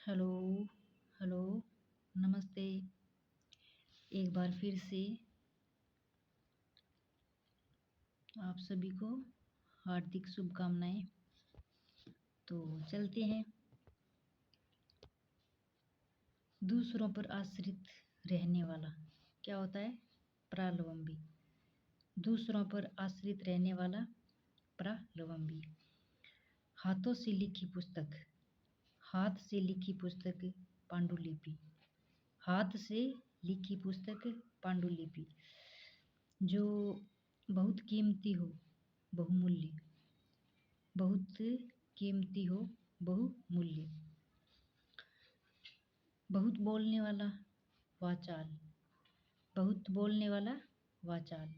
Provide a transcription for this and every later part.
Hello, hello, नमस्ते। एक बार फिर से आप सभी को हार्दिक शुभकामनाएँ। तो चलते हैं। दूसरों पर आश्रित रहने वाला क्या होता है? प्रालंबी। दूसरों पर आश्रित रहने वाला प्रालंबी। हाथों से लिखी पुस्तक, हाथ से लिखी पुस्तक पांडुलिपि। हाथ से लिखी पुस्तक पांडुलिपि जो बहुत कीमती हो, बहुमूल्य, बहुत कीमती हो, बहुमूल्य। बहुत बोलने वाला वाचाल, बहुत बोलने वाला वाचाल।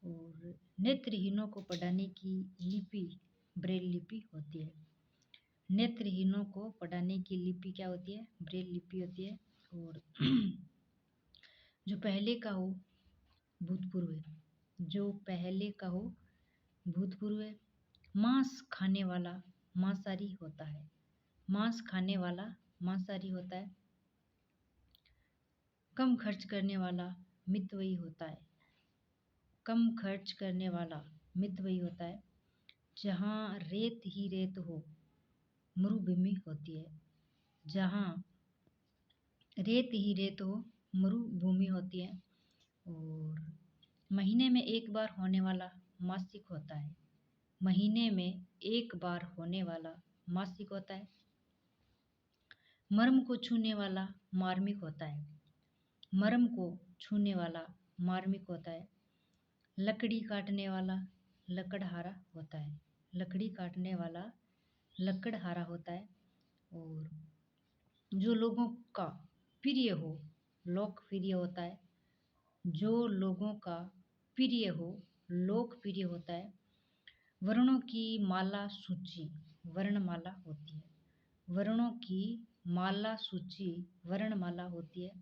और नेत्रहीनों को पढ़ाने की लिपि ब्रेल लिपि होती है। नेत्रहीनों को पढ़ाने की लिपि क्या होती है? ब्रेल लिपि होती है। और जो पहले का हो भूतपूर्व, जो पहले का हो भूतपूर्व। मांस खाने वाला मांसाहारी होता है। मांस खाने वाला मांसाहारी होता है। कम खर्च करने वाला मितव्ययी होता है। कम खर्च करने वाला मितव्ययी होता है। जहाँ रेत ही रेत हो मरुभूमि होती है। जहाँ रेत ही रेत हो मरुभूमि होती है। और महीने में एक बार होने वाला मासिक होता है। महीने में एक बार होने वाला मासिक होता है। मर्म को छूने वाला मार्मिक होता है। मर्म को छूने वाला मार्मिक होता है। लकड़ी काटने वाला लकड़हारा होता है। लकड़ी काटने वाला लकड़हारा होता है। और जो लोगों का प्रिय हो लोकप्रिय होता है। जो लोगों का प्रिय हो लोकप्रिय होता है। वर्णों की माला सूची वर्णमाला होती है। वर्णों की माला सूची वर्णमाला होती है।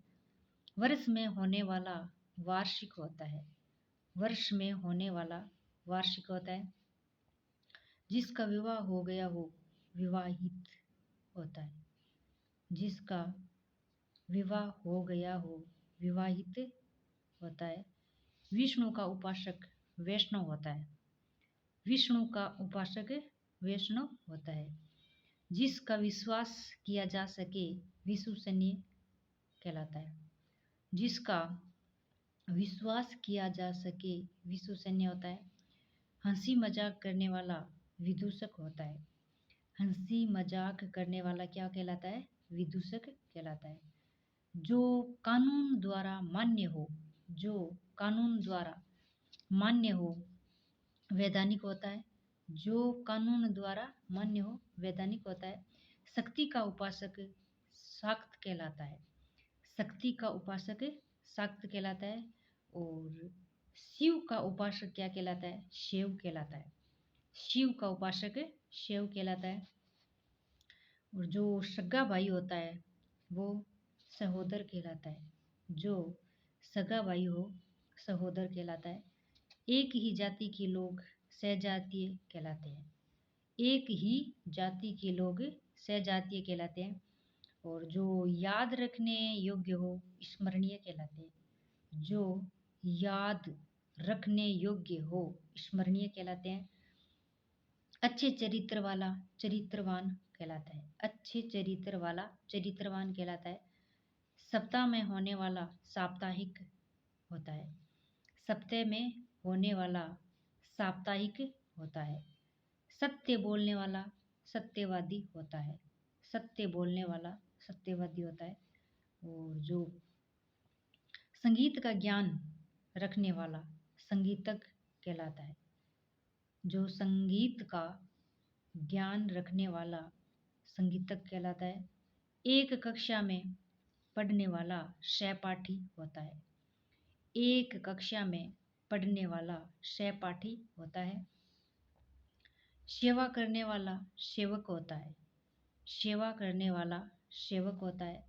वर्ष में होने वाला वार्षिक होता है। वर्ष में होने वाला वार्षिक होता है। जिसका विवाह हो गया हो विवाहित होता है। जिसका विवाह हो गया हो विवाहित होता है। विष्णु का उपासक वैष्णव होता है। विष्णु का उपासक वैष्णव होता है। जिसका विश्वास किया जा सके विश्वसनीय कहलाता है। जिसका विश्वास किया जा सके विश्वसनीय होता है। हंसी मजाक करने वाला विदूषक होता है। हंसी मजाक करने वाला क्या कहलाता है? विदूषक कहलाता है। जो कानून द्वारा मान्य हो, जो कानून द्वारा मान्य हो वैधानिक होता है। जो कानून द्वारा मान्य हो वैधानिक होता है। शक्ति का उपासक शाक्त कहलाता है। शक्ति का उपासक शाक्त कहलाता है। और शिव का उपासक क्या कहलाता है? शिव कहलाता है। शिव का उपासक शिव कहलाता है। और जो सगा भाई होता है वो सहोदर कहलाता है। जो सगा भाई हो सहोदर कहलाता है। एक ही जाति के लोग सहजातीय कहलाते हैं। एक ही जाति के लोग सहजातीय कहलाते हैं। और जो याद रखने योग्य हो स्मरणीय कहलाते हैं। जो याद रखने योग्य हो स्मरणीय कहलाते हैं। अच्छे चरित्र वाला चरित्रवान कहलाता है। अच्छे चरित्र वाला चरित्रवान कहलाता है। सप्ताह में होने वाला साप्ताहिक होता है। सप्ताह में होने वाला साप्ताहिक होता है। सत्य बोलने वाला सत्यवादी होता है। सत्य बोलने वाला सत्यवादी होता है। और जो संगीत का ज्ञान रखने वाला संगीतज्ञ कहलाता है। जो संगीत का ज्ञान रखने वाला संगीतज्ञ कहलाता है। एक कक्षा में पढ़ने वाला सहपाठी होता है। एक कक्षा में पढ़ने वाला सहपाठी होता है। सेवा करने वाला सेवक होता है। सेवा करने वाला सेवक होता है।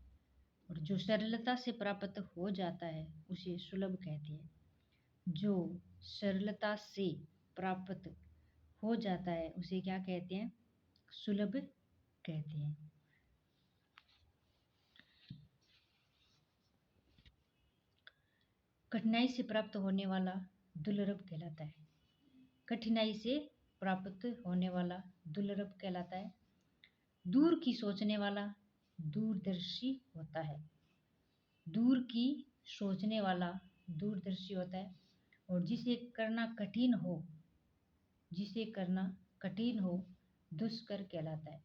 और जो सरलता से प्राप्त हो जाता है उसे सुलभ कहते हैं। जो सरलता से प्राप्त हो जाता है उसे क्या कहते हैं? सुलभ कहते हैं। कठिनाई से प्राप्त होने वाला दुर्लभ कहलाता है। कठिनाई से प्राप्त होने वाला दुर्लभ कहलाता है। दूर की सोचने वाला दूरदर्शी होता है। दूर की सोचने वाला दूरदर्शी होता है। और जिसे करना कठिन हो दुष्कर कहलाता है।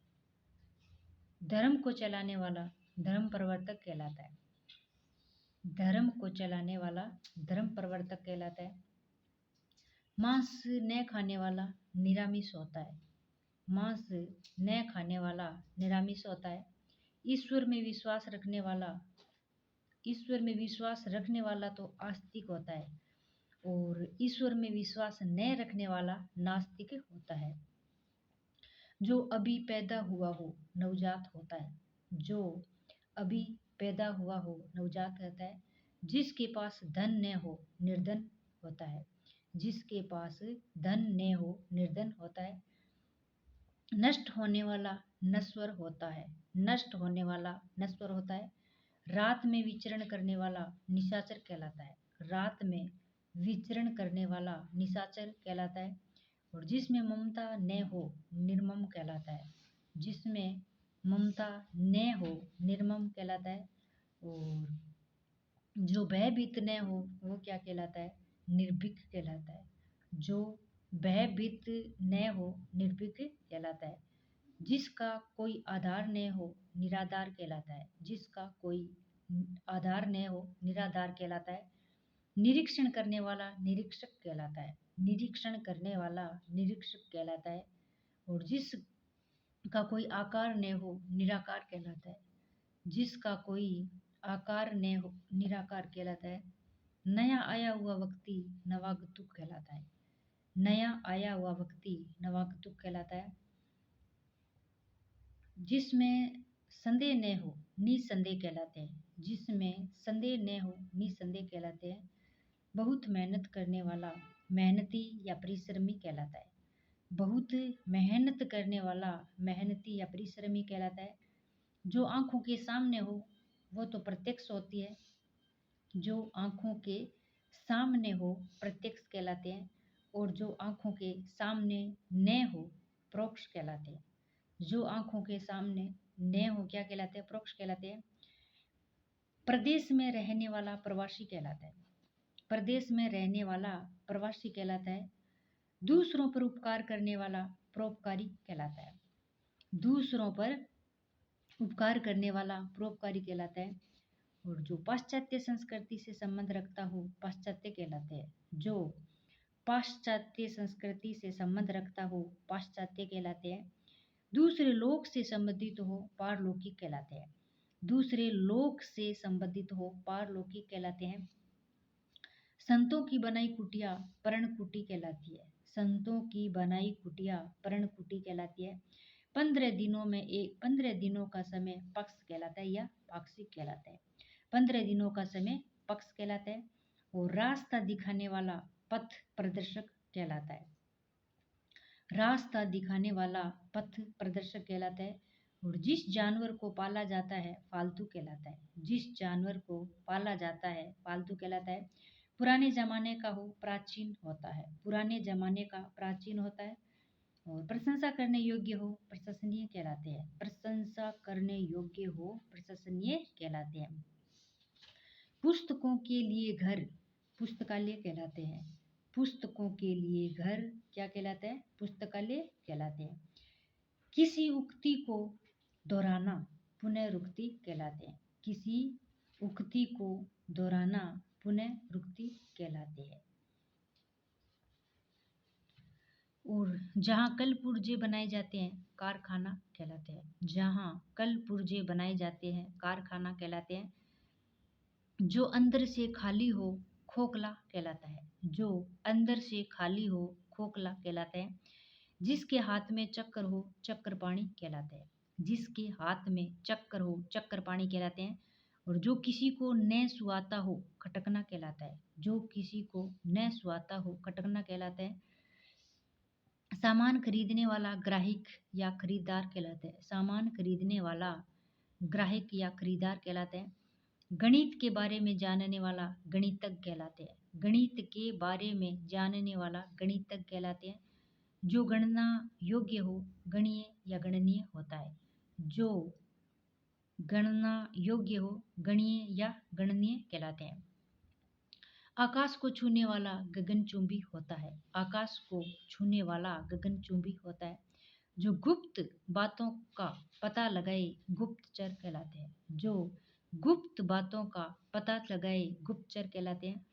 धर्म को चलाने वाला धर्म प्रवर्तक कहलाता है। धर्म को चलाने वाला धर्म प्रवर्तक कहलाता है। मांस न खाने वाला निरामिष होता है। मांस न खाने वाला निरामिष होता है। ईश्वर में विश्वास रखने वाला तो आस्तिक होता है और ईश्वर में विश्वास न रखने वाला नास्तिक होता है। जो अभी पैदा हुआ हो नवजात होता है। जो अभी पैदा हुआ हो नवजात होता है। जिसके पास धन न हो निर्धन होता है। जिसके पास धन न हो निर्धन होता है। नष्ट होने वाला नश्वर होता है। नष्ट होने वाला नश्वर होता है। रात में विचरण करने वाला निशाचर कहलाता है। रात में विचरण करने वाला निशाचर कहलाता है। और जिसमें ममता न हो निर्मम कहलाता है। जिसमें ममता न हो निर्मम कहलाता है। और जो भयभीत न हो वो क्या कहलाता है? निर्भीक कहलाता है। जो भयभीत न हो निर्भीक कहलाता है। जिसका कोई आधार न हो निराधार कहलाता है। जिसका कोई आधार न हो निराधार कहलाता है। निरीक्षण करने वाला निरीक्षक कहलाता है। निरीक्षण करने वाला निरीक्षक कहलाता है। और जिसका कोई आकार न हो निराकार कहलाता है। जिसका कोई आकार न हो निराकार कहलाता है। नया आया हुआ व्यक्ति नवागतुक कहलाता है। नया आया हुआ व्यक्ति नवागतुक कहलाता है। जिसमें संदेह न हो निसंदेह कहलाते हैं। जिसमें संदेह न हो निसंदेह कहलाते हैं। बहुत मेहनत करने वाला मेहनती या परिश्रमी कहलाता है। बहुत मेहनत करने वाला मेहनती या परिश्रमी कहलाता है। जो आंखों के सामने हो वो तो प्रत्यक्ष होती है। जो आंखों के सामने हो प्रत्यक्ष कहलाते हैं। और जो आंखों के सामने न हो परोक्ष कहलाते हैं। जो आंखों के सामने न हो क्या कहलाते हैं? परोक्ष कहलाते हैं। प्रदेश में रहने वाला प्रवासी कहलाता है। प्रदेश में रहने वाला प्रवासी कहलाता है। दूसरों पर उपकार करने वाला परोपकारी कहलाता है। दूसरों पर उपकार करने वाला परोपकारी कहलाता है। और जो पाश्चात्य संस्कृति से संबंध रखता हो पाश्चात्य कहलाते हैं। जो पाश्चात्य संस्कृति से संबंध रखता हो पाश्चात्य कहलाते हैं। दूसरे लोक से संबंधित हो पारलौकिक कहलाते हैं। दूसरे लोक से संबंधित हो पारलौकिक कहलाते हैं। संतों की बनाई कुटिया पर्णकुटी कहलाती है। संतों की बनाई कुटिया पर्णकुटी कहलाती है। 15 दिनों का समय पक्ष कहलाता है या पाक्षिक कहलाता है। 15 दिनों का समय पक्ष कहलाता है। और रास्ता दिखाने वाला पथ प्रदर्शक कहलाता है। रास्ता दिखाने वाला पथ प्रदर्शक कहलाता है। और जिस जानवर को पाला जाता है पालतू कहलाता है। जिस जानवर को पाला जाता है पालतू कहलाता है। पुराने जमाने का हो प्राचीन होता है। पुराने जमाने का प्राचीन होता है। और प्रशंसा करने योग्य हो प्रशंसनीय कहलाते हैं। प्रशंसा करने योग्य हो प्रशंसनीय कहलाते हैं। पुस्तकों के लिए घर पुस्तकालय कहलाते हैं। पुस्तकों के लिए घर क्या कहलाता है? पुस्तकालय कहलाते हैं। किसी उक्ति को दोहराना पुनरुक्ति कहलाते हैं। किसी उक्ति को दोहराना पुनरुक्ति कहलाते हैं। और जहाँ कल पुर्जे बनाए जाते हैं कारखाना कहलाते हैं। जहाँ कल पुर्जे बनाए जाते हैं कारखाना कहलाते हैं। जो अंदर से खाली हो खोखला कहलाता है। जो अंदर से खाली हो खोखला कहलाता है। जिसके हाथ में चक्कर हो चक्कर पाणी कहलाता है। जिसके हाथ में चक्कर हो चक्कर पाणी कहलाते हैं। और जो किसी को न सुहाता हो खटकना कहलाता है। जो किसी को न सुहाता हो खटकना कहलाता है। सामान खरीदने वाला ग्राहक या खरीदार कहलाता है। सामान खरीदने वाला ग्राहक या खरीदार कहलाता है। गणित के बारे में जानने वाला गणितज्ञ कहलाते हैं। गणित के बारे में जानने वाला गणितज्ञ कहलाते हैं। जो गणना योग्य हो गणीय या गणनीय होता है। जो गणना योग्य हो गणीय या गणनीय कहलाते हैं। आकाश को छूने वाला गगनचुंबी होता है। आकाश को छूने वाला गगनचुंबी होता है। जो गुप्त बातों का पता लगाए गुप्तचर कहलाते हैं। जो गुप्त बातों का पता लगाए गुप्तचर कहलाते हैं।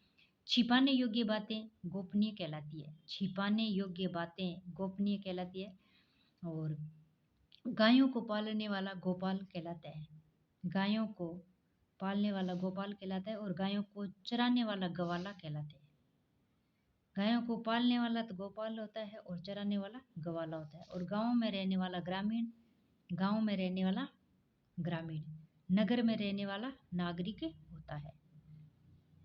छिपाने योग्य बातें गोपनीय कहलाती है। छिपाने योग्य बातें गोपनीय कहलाती है। और गायों को पालने वाला गोपाल कहलाता है। गायों को पालने वाला गोपाल कहलाता है और गायों को चराने वाला गवाला कहलाता है। गायों को पालने वाला तो गोपाल होता है और चराने वाला गवाला होता है। और गाँव में रहने वाला ग्रामीण, गाँव में रहने वाला ग्रामीण, नगर में रहने वाला नागरिक होता है।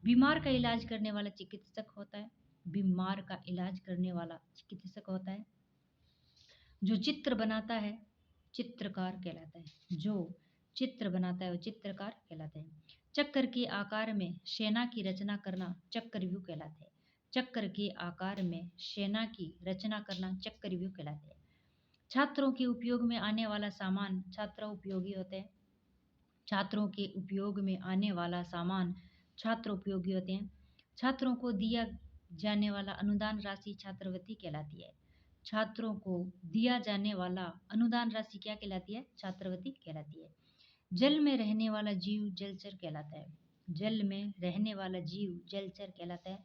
बीमार का इलाज करने वाला चिकित्सक होता है। बीमार का इलाज करने वाला चिकित्सक होता है। जो चित्र बनाता है चित्रकार कहलाता है। जो चित्र बनाता है वो चित्रकार कहलाता है। चक्कर के आकार में सेना की रचना करना चक्रव्यूह कहलाता है। चक्र के आकार में सेना की रचना करना चक्रव्यूह कहलाता है। छात्रों के उपयोग में आने वाला सामान छात्र उपयोगी होते हैं। छात्रों के उपयोग में आने वाला सामान छात्र उपयोगी होते हैं। छात्रों को दिया जाने वाला अनुदान राशि छात्रवृत्ति कहलाती है। छात्रों को दिया जाने वाला अनुदान राशि क्या कहलाती है? छात्रवृत्ति कहलाती है। जल में रहने वाला जीव जलचर कहलाता है। जल में रहने वाला जीव जलचर कहलाता है।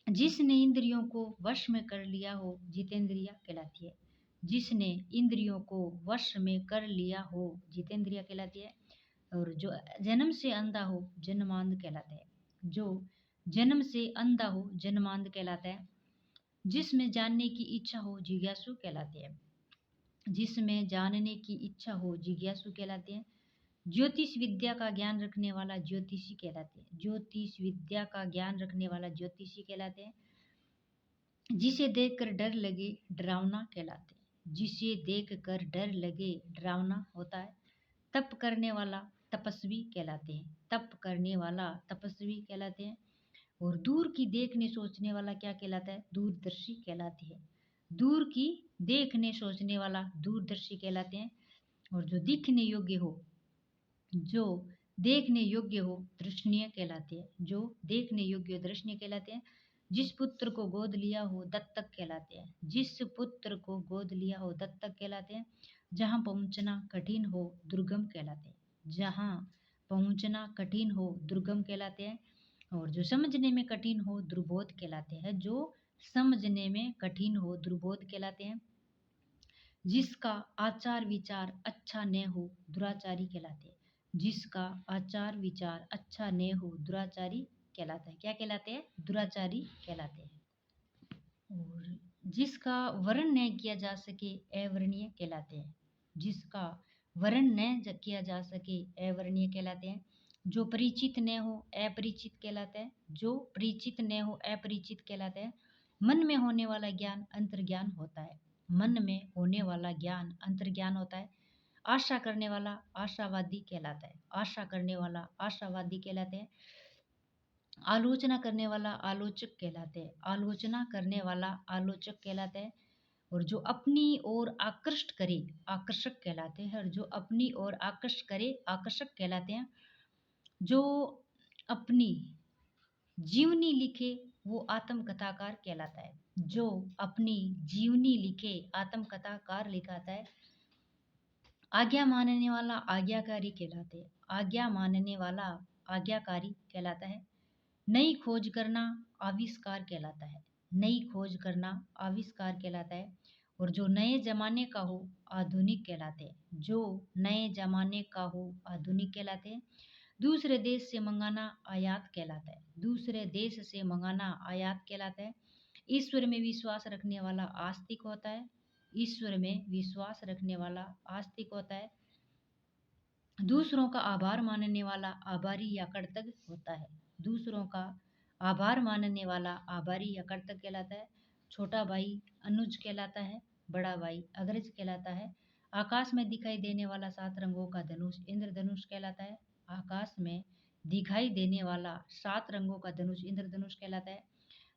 जिसने इंद्रियों को वश में कर लिया हो जितेंद्रिय कहलाती है। जिसने इंद्रियों को वश में कर लिया हो जितेंद्रिय कहलाती है। और जो जन्म से अंधा हो जन्मांध कहलाता है। जो जन्म से अंधा हो जन्मांध कहलाता है। जिसमें जानने की इच्छा हो जिज्ञासु कहलाते हैं। जिसमें जानने की इच्छा हो जिज्ञासु कहलाते हैं। ज्योतिष विद्या का ज्ञान रखने वाला ज्योतिषी कहलाते हैं। ज्योतिष विद्या का ज्ञान रखने वाला ज्योतिषी कहलाते हैं। जिसे देखकर डर लगे डरावना कहलाते हैं। जिसे देखकर डर लगे डरावना होता है। तप करने वाला तपस्वी कहलाते हैं। तप करने वाला तपस्वी कहलाते हैं। और दूर की देखने सोचने वाला क्या कहलाता है? दूरदर्शी कहलाती है। दूर की देखने सोचने वाला दूरदर्शी कहलाते हैं। और जो दिखने योग्य हो, जो देखने योग्य हो दर्शनीय कहलाते हैं। जो देखने योग्य दर्शनीय कहलाते हैं। जिस पुत्र को गोद लिया हो दत्तक कहलाते हैं। जिस पुत्र को गोद लिया हो दत्तक कहलाते हैं। जहाँ पहुँचना कठिन हो दुर्गम कहलाते हैं। जहाँ पहुँचना कठिन हो दुर्गम कहलाते हैं। और जो समझने में कठिन हो दुर्बोध कहलाते हैं। जो समझने में कठिन हो दुर्बोध कहलाते हैं। जिसका आचार विचार अच्छा न हो दुराचारी कहलाते हैं। जिसका आचार विचार अच्छा न हो दुराचारी कहलाता है। क्या कहलाते हैं? दुराचारी कहलाते हैं। और जिसका वर्ण न किया जा सके अवर्णीय कहलाते हैं। जिसका वर्ण न किया जा सके अवर्णीय कहलाते हैं। जो परिचित न हो अपरिचित कहलाता है। जो परिचित न हो अपरिचित कहलाता है। मन में होने वाला ज्ञान अंतर्ज्ञान होता है। मन में होने वाला ज्ञान अंतर्ज्ञान होता है। आशा करने वाला आशावादी कहलाता है। आशा करने वाला आशावादी कहलाते हैं। आलोचना करने वाला आलोचक कहलाते हैं। आलोचना करने वाला आलोचक कहलाता है। और जो अपनी ओर आकृष्ट करे आकर्षक कहलाते हैं। और जो अपनी ओर आकर्षित करे आकर्षक कहलाते हैं। जो अपनी जीवनी लिखे वो आत्मकथाकार कहलाता है। जो अपनी जीवनी लिखे आत्मकथाकार लिखाता है। आज्ञा मानने वाला आज्ञाकारी कहलाते हैं। आज्ञा मानने वाला आज्ञाकारी कहलाता है। नई खोज करना आविष्कार कहलाता है। नई खोज करना आविष्कार कहलाता है। और जो नए जमाने का हो आधुनिक कहलाते हैं। जो नए जमाने का हो आधुनिक कहलाते हैं। दूसरे देश से मंगाना आयात कहलाता है। दूसरे देश से मंगाना आयात कहलाता है। ईश्वर में विश्वास रखने वाला आस्तिक होता है। ईश्वर में विश्वास रखने वाला आस्तिक होता है। दूसरों का आभार मानने वाला आभारी या कृतज्ञ होता है। दूसरों का आभार मानने वाला आभारी या कृतज्ञ कहलाता है। छोटा भाई अनुज कहलाता है। बड़ा भाई अग्रज कहलाता है। आकाश में दिखाई देने वाला 7 रंगों का धनुष इंद्रधनुष कहलाता है। आकाश में दिखाई देने वाला 7 रंगों का धनुष इंद्रधनुष कहलाता है।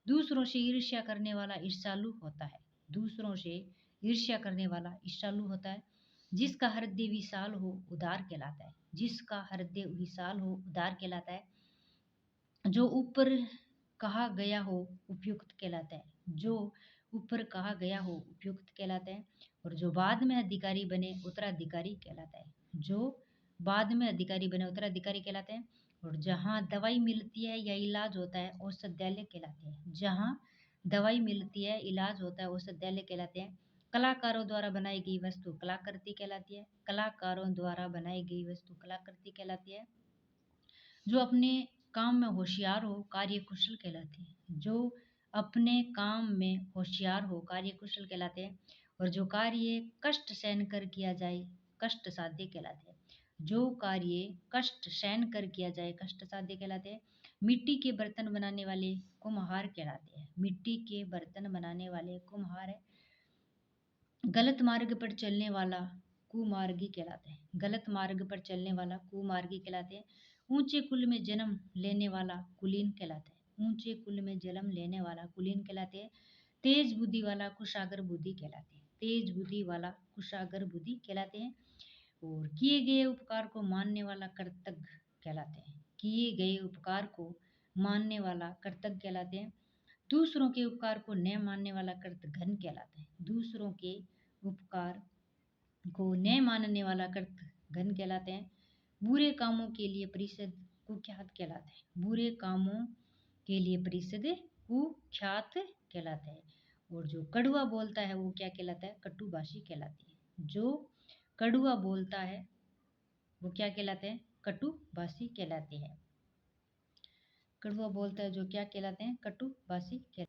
दूसरों से ईर्ष्या करने वाला ईर्ष्यालु होता है। दूसरों से ईर्ष्या करने वाला ईर्ष्यालु होता है। जिसका हृदय विशाल हो उदार कहलाता है। जिसका हृदय विशाल हो उदार कहलाता है। जो ऊपर कहा गया हो उपयुक्त कहलाता है। जो ऊपर कहा गया हो उपयुक्त कहलाता है। और जो बाद में अधिकारी बने उत्तराधिकारी कहलाता है। जो बाद में अधिकारी बने उत्तराधिकारी कहलाते हैं। और जहाँ दवाई मिलती है या इलाज होता है औषधालय कहलाते हैं। जहाँ दवाई मिलती है इलाज होता है औषधालय कहलाते हैं। कलाकारों द्वारा बनाई गई वस्तु कलाकृति कहलाती है। कलाकारों द्वारा बनाई गई वस्तु कलाकृति कहलाती है। जो अपने काम में होशियार हो कार्य कुशल कहलाते हैं। जो अपने काम में होशियार हो कार्य कुशल कहलाते हैं। और जो कार्य कष्ट सहन कर किया जाए कष्ट साध्य कहलाते हैं। जो कार्य कष्ट सहन कर किया जाए कष्ट साध्य कहलाते हैं। मिट्टी के बर्तन बनाने वाले कुम्हार कहलाते हैं। मिट्टी के बर्तन बनाने वाले कुम्हार है। गलत मार्ग पर चलने वाला कुमार्गी कहलाते हैं। गलत मार्ग पर चलने वाला कुमार्गी कहलाते हैं। ऊंचे कुल में जन्म लेने वाला कुलीन कहलाता है। ऊंचे कुल में जन्म लेने वाला कुलीन कहलाते हैं। तेज बुद्धि वाला कुशागर बुद्धि कहलाते हैं। तेज बुद्धि वाला कुशागर बुद्धि कहलाते हैं। और किए गए उपकार को मानने वाला कृतज्ञ कहलाते हैं। किए गए उपकार को मानने वाला कृतज्ञ कहलाते हैं। दूसरों के उपकार को न मानने वाला कृतघ्न कहलाता है। दूसरों के उपकार को न मानने वाला कृतघ्न कहलाते हैं। बुरे कामों के लिए परिषद कुख्यात कहलाता है। बुरे कामों के लिए परिषद कुख्यात कहलाता है। और जो कड़वा बोलता है वो क्या कहलाता है कटुभाषी कहलाती है। जो कड़वा बोलता है वो क्या कहलाते हैं कटुभाषी कहलाते हैं। कड़वा बोलता है जो क्या कहलाते हैं कटुभाषी कहलाते हैं।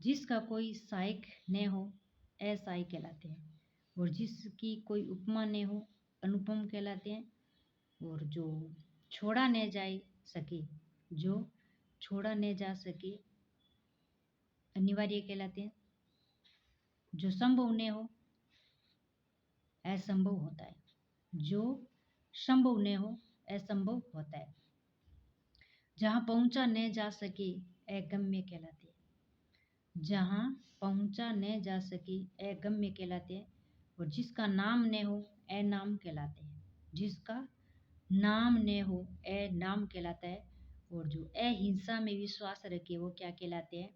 जिसका कोई सहायक न हो असहाय कहलाते हैं। और जिसकी कोई उपमा न हो अनुपम कहलाते हैं। और जो छोड़ा न जा सके जो छोड़ा न जा सके अनिवार्य कहलाते हैं। जो संभव न हो असंभव होता है। जो संभव न हो असंभव होता है। जहाँ पहुँचा न जा सके अगम्य कहलाते हैं। जहाँ पहुँचा न जा सके अगम्य कहलाते हैं। और जिसका नाम न हो अनाम कहलाते हैं। जिसका नाम न हो अनाम कहलाता है। और जो अहिंसा में विश्वास रखे वो क्या कहलाते हैं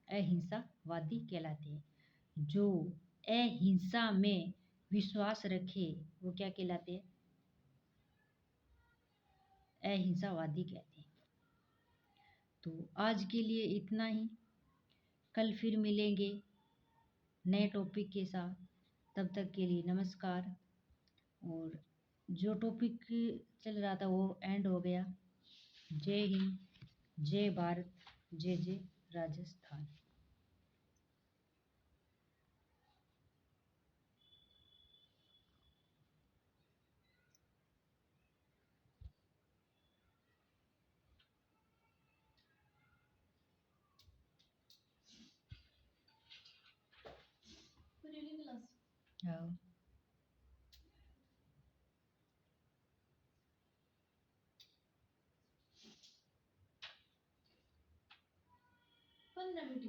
अहिंसावादी कहलाते हैं। जो अहिंसा में विश्वास रखे वो क्या कहलाते हैं अहिंसावादी कहते हैं। तो आज के लिए इतना ही। कल फिर मिलेंगे नए टॉपिक के साथ। तब तक के लिए नमस्कार। और जो टॉपिक चल रहा था वो एंड हो गया। जय हिंद जय भारत जय जय राजस्थान। हाँ। 15 मिनट